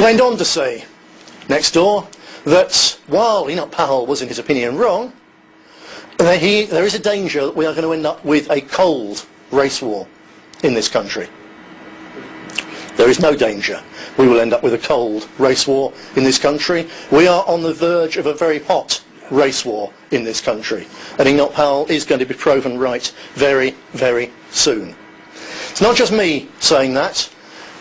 went on to say, next door, that while Enoch Powell was in his opinion wrong, there is a danger that we are going to end up with a cold race war in this country. There is no danger we will end up with a cold race war in this country. We are on the verge of a very hot race war in this country, and Enoch Powell is going to be proven right very, very soon. It's not just me saying that.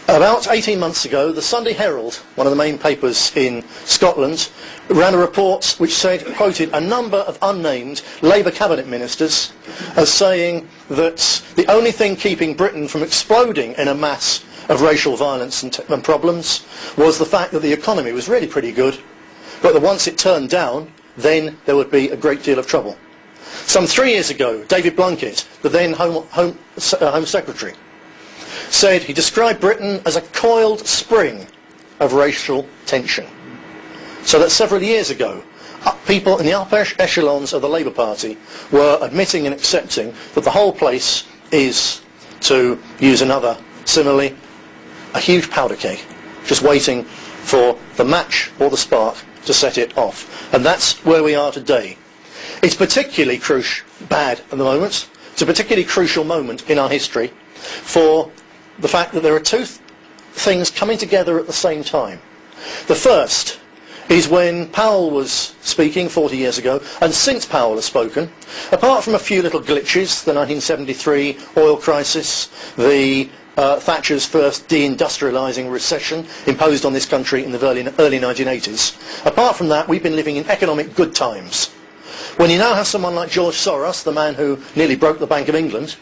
About 18 months ago, the Sunday Herald, one of the main papers in Scotland, ran a report which said, quoted a number of unnamed Labour cabinet ministers as saying that the only thing keeping Britain from exploding in a mass of racial violence and problems was the fact that the economy was really pretty good, but that once it turned down, then there would be a great deal of trouble. Some 3 years ago, David Blunkett, the then Home Secretary, said he described Britain as a coiled spring of racial tension. So that several years ago, people in the upper echelons of the Labour Party were admitting and accepting that the whole place is, to use another simile, a huge powder keg, just waiting for the match or the spark to set it off. And that's where we are today. It's particularly bad at the moment. It's a particularly crucial moment in our history for the fact that there are two things coming together at the same time. The first is when Powell was speaking 40 years ago, and since Powell has spoken, apart from a few little glitches, the 1973 oil crisis, the Thatcher's first deindustrialising recession imposed on this country in the early 1980s, apart from that, we've been living in economic good times. When you now have someone like George Soros, the man who nearly broke the Bank of England,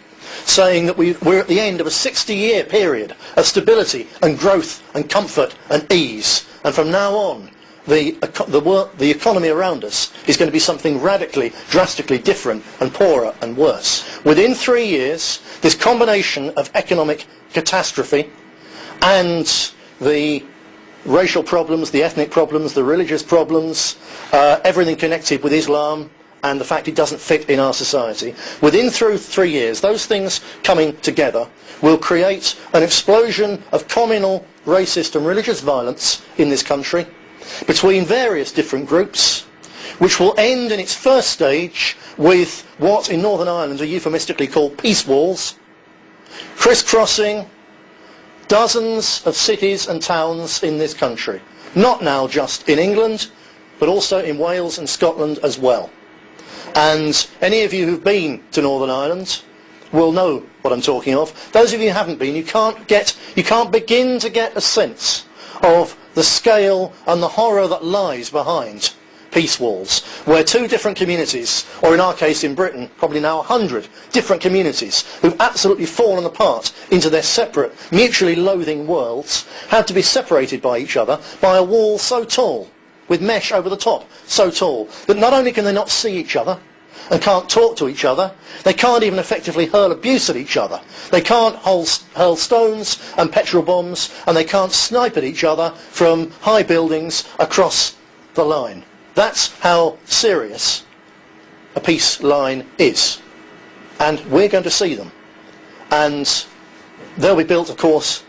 saying that we're at the end of a 60-year period of stability and growth and comfort and ease, and from now on the economy around us is going to be something radically, drastically different and poorer and worse. Within 3 years, this combination of economic catastrophe and the racial problems, the ethnic problems, the religious problems, everything connected with Islam, and the fact it doesn't fit in our society. Within 3 years, those things coming together will create an explosion of communal, racist and religious violence in this country between various different groups, which will end in its first stage with what in Northern Ireland are euphemistically called peace walls, crisscrossing dozens of cities and towns in this country. Not now just in England, but also in Wales and Scotland as well. And any of you who've been to Northern Ireland will know what I'm talking of. Those of you who haven't been, you can't begin to get a sense of the scale and the horror that lies behind peace walls, where two different communities, or in our case in Britain, probably now 100 different communities, who've absolutely fallen apart into their separate, mutually loathing worlds, had to be separated by each other by a wall so tall, with mesh over the top, so tall, that not only can they not see each other, and can't talk to each other, they can't even effectively hurl abuse at each other. They can't hurl stones and petrol bombs, and they can't snipe at each other from high buildings across the line. That's how serious a peace line is. And we're going to see them. And they'll be built, of course,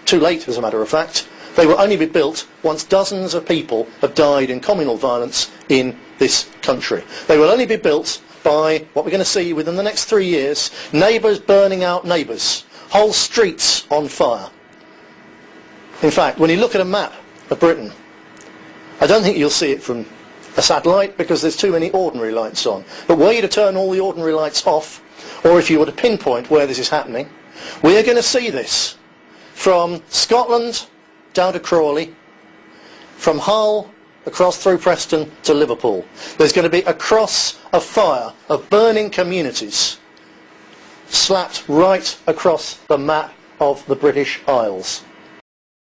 too late, as a matter of fact. They will only be built once dozens of people have died in communal violence in this country. They will only be built by what we're going to see within the next 3 years, neighbours burning out neighbours, whole streets on fire. In fact, when you look at a map of Britain, I don't think you'll see it from a satellite because there's too many ordinary lights on. But were you to turn all the ordinary lights off, or if you were to pinpoint where this is happening, we are going to see this from Scotland down to Crawley, from Hull across through Preston to Liverpool. There's going to be a cross of fire, of burning communities, slapped right across the map of the British Isles.